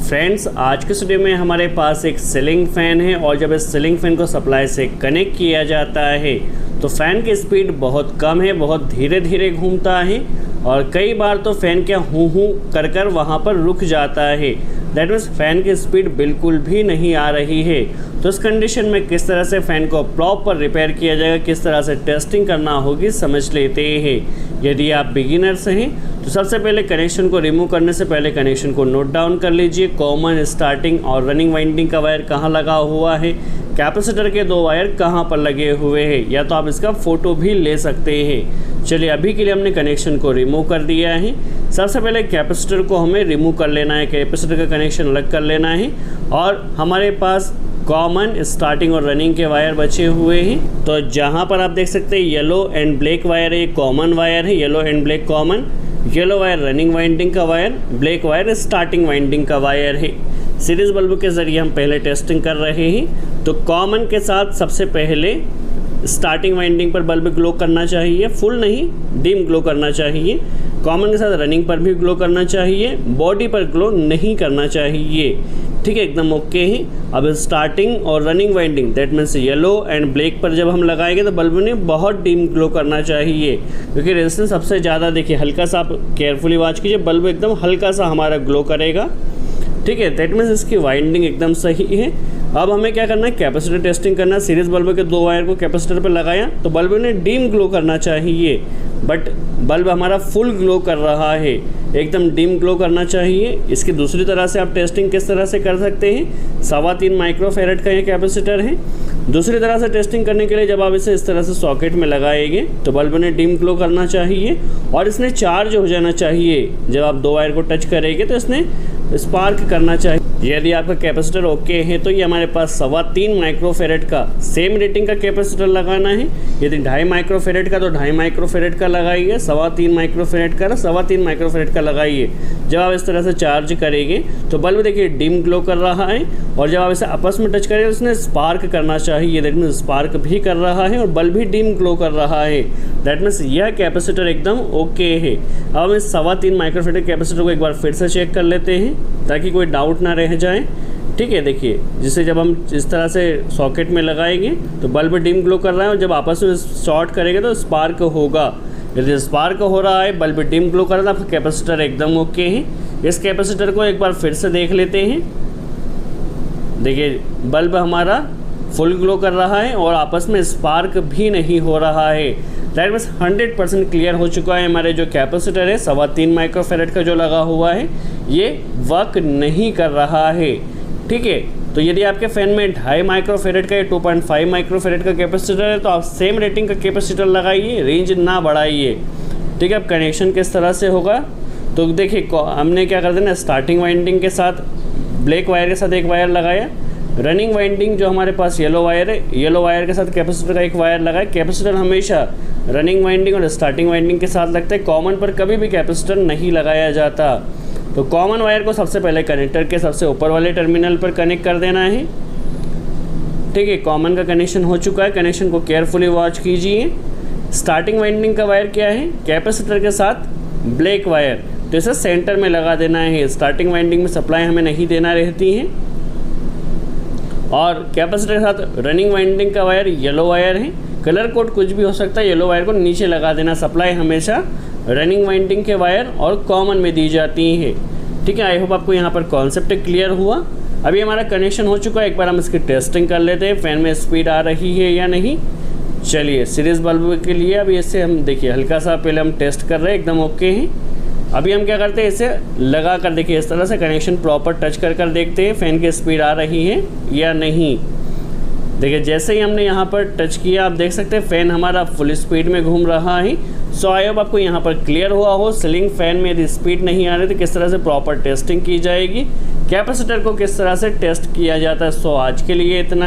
Friends, आज के video में हमारे पास एक सीलिंग फ़ैन है और जब इस सीलिंग फ़ैन को सप्लाई से कनेक्ट किया जाता है तो फ़ैन की स्पीड बहुत कम है, बहुत धीरे धीरे घूमता है और कई बार तो फ़ैन क्या हूँ कर कर वहाँ पर रुक जाता है। दैट मीन्स फ़ैन की स्पीड बिल्कुल भी नहीं आ रही है। तो इस कंडीशन में किस तरह से फ़ैन को प्रॉपर रिपेयर किया जाएगा, किस तरह से टेस्टिंग करना होगी, समझ लेते हैं। यदि आप बिगिनर्स हैं तो सबसे पहले कनेक्शन को रिमूव करने से पहले कनेक्शन को नोट डाउन कर लीजिए। कॉमन, स्टार्टिंग और रनिंग वाइंडिंग का वायर कहाँ लगा हुआ है, कैपेसिटर के 2 वायर कहाँ पर लगे हुए हैं, या तो आप इसका फ़ोटो भी ले सकते हैं। चलिए, अभी के लिए हमने कनेक्शन को रिमूव कर दिया है। सबसे पहले कैपेसिटर को हमें रिमूव कर लेना है, कैपेसिटर का कनेक्शन अलग कर लेना है और हमारे पास कॉमन, स्टार्टिंग और रनिंग के वायर बचे हुए हैं। तो जहाँ पर आप देख सकते हैं येलो एंड ब्लैक वायर है, कॉमन वायर है, yellow and black common, yellow wire running winding का wire, black wire starting winding का वायर है। सीरीज बल्ब के ज़रिए हम पहले टेस्टिंग कर रहे हैं। तो कॉमन के साथ सबसे पहले स्टार्टिंग वाइंडिंग पर बल्ब ग्लो करना चाहिए, फुल नहीं, डिम ग्लो करना चाहिए। कॉमन के साथ रनिंग पर भी ग्लो करना चाहिए, बॉडी पर ग्लो नहीं करना चाहिए। ठीक है, एकदम ओके है। अब स्टार्टिंग और running winding that means yellow and black पर जब हम लगाएंगे तो बल्ब ने बहुत डिम ग्लो करना चाहिए, क्योंकि रेजिस्टेंस सबसे ज़्यादा, देखिए हल्का सा आप केयरफुली वॉच कीजिए, बल्ब एकदम हल्का सा हमारा ग्लो करेगा। ठीक है, दैट मीन्स इसकी वाइंडिंग एकदम सही है। अब हमें क्या करना है, कैपेसिटर टेस्टिंग करना है। सीरीज बल्ब के 2 वायर को कैपेसिटर पर लगाया तो बल्ब ने डिम ग्लो करना चाहिए, बट बल्ब हमारा फुल ग्लो कर रहा है, एकदम डिम ग्लो करना चाहिए। इसकी दूसरी तरह से आप टेस्टिंग किस तरह से कर सकते हैं, 3.25 माइक्रोफैरड का ये कैपेसिटर है। दूसरी तरह से टेस्टिंग करने के लिए जब आप इसे इस तरह से सॉकेट में लगाएंगे तो बल्ब ने डिम ग्लो करना चाहिए और इसने चार्ज हो जाना चाहिए। जब आप 2 वायर को टच करेंगे तो इसने स्पार्क करना चाहिए। यदि आपका कैपेसिटर ओके है तो ये हमारे पास 3.25 माइक्रोफैरड का सेम रेटिंग का कैपेसिटर लगाना है। यदि 2.5 माइक्रोफैरड का तो 2.5 माइक्रोफैरड का लगाइए, 3.25 माइक्रोफैरड का 3.25 माइक्रोफैरड का लगाइए। जब आप इस तरह से चार्ज करेंगे तो बल्ब देखिए डिम ग्लो कर रहा है और जब आप इसे आपस में टच करेंगे तो उसने स्पार्क करना चाहिए। दैट मीन्स स्पार्क भी कर रहा है और बल्ब भी डिम ग्लो कर रहा है। दैट मीन्स यह कैपेसिटर एकदम ओके है। अब हम इस 3.25 माइक्रोफैरड कैपेसिटर को एक बार फिर से चेक कर लेते हैं ताकि कोई डाउट ना रह जाए। ठीक है, देखिए जिसे जब हम इस तरह से सॉकेट में लगाएंगे तो बल्ब डिम ग्लो कर रहा है और जब आपस में शॉर्ट करेंगे तो स्पार्क होगा। यदि स्पार्क हो रहा है, बल्ब डिम ग्लो कर रहा है, आपका कैपेसिटर एकदम ओके है। इस कैपेसिटर को एक बार फिर से देख लेते हैं। देखिए बल्ब हमारा फुल ग्लो कर रहा है और आपस में स्पार्क भी नहीं हो रहा है। दैट मीन्स 100% क्लियर हो चुका है। हमारे जो कैपेसिटर है 3.25 माइक्रोफैरड का जो लगा हुआ है ये वर्क नहीं कर रहा है। ठीक है, तो यदि आपके फ़ैन में 2.5 माइक्रोफैरड का या 2.5 माइक्रोफैरड का कैपेसिटर है तो आप सेम रेटिंग का कैपेसिटर लगाइए, रेंज ना बढ़ाइए। ठीक है, अब कनेक्शन किस तरह से होगा तो देखिए हमने क्या कर देना, स्टार्टिंग वाइंडिंग के साथ ब्लैक वायर के साथ एक वायर लगाया, रनिंग वाइंडिंग जो हमारे पास येलो वायर है, येलो वायर के साथ कैपेसिटर का एक वायर लगाए। कैपेसिटर हमेशा रनिंग वाइंडिंग और स्टार्टिंग वाइंडिंग के साथ लगता है, कॉमन पर कभी भी कैपेसिटर नहीं लगाया जाता। तो कॉमन वायर को सबसे पहले कनेक्टर के सबसे ऊपर वाले टर्मिनल पर कनेक्ट कर देना है। ठीक है, कॉमन का कनेक्शन हो चुका है, कनेक्शन को केयरफुली वॉच कीजिए। स्टार्टिंग वाइंडिंग का वायर क्या है, कैपेसिटर के साथ ब्लैक वायर, तो इसे सेंटर में लगा देना है। स्टार्टिंग वाइंडिंग में सप्लाई हमें नहीं देना रहती है। और कैपेसिटर के साथ रनिंग वाइंडिंग का वायर येलो वायर है, कलर कोड कुछ भी हो सकता है, येलो वायर को नीचे लगा देना। सप्लाई हमेशा रनिंग वाइंडिंग के वायर और कॉमन में दी जाती है। ठीक है, आई होप आपको यहाँ पर कॉन्सेप्ट क्लियर हुआ। अभी हमारा कनेक्शन हो चुका है, एक बार हम इसकी टेस्टिंग कर लेते हैं, फ़ैन में स्पीड आ रही है या नहीं। चलिए, सीरीज बल्ब के लिए अभी इससे हम देखिए हल्का सा पहले हम टेस्ट कर रहे हैं, एकदम ओके हैं। अभी हम क्या करते हैं, इसे लगा कर देखिए इस तरह से कनेक्शन प्रॉपर टच कर कर देखते हैं फ़ैन की स्पीड आ रही है या नहीं। देखिए जैसे ही हमने यहाँ पर टच किया आप देख सकते हैं फ़ैन हमारा फुल स्पीड में घूम रहा है। सो आई होप आपको यहाँ पर क्लियर हुआ हो। सीलिंग फ़ैन में यदि स्पीड नहीं आ रही तो किस तरह से प्रॉपर टेस्टिंग की जाएगी, कैपेसिटर को किस तरह से टेस्ट किया जाता है। सो आज के लिए इतना।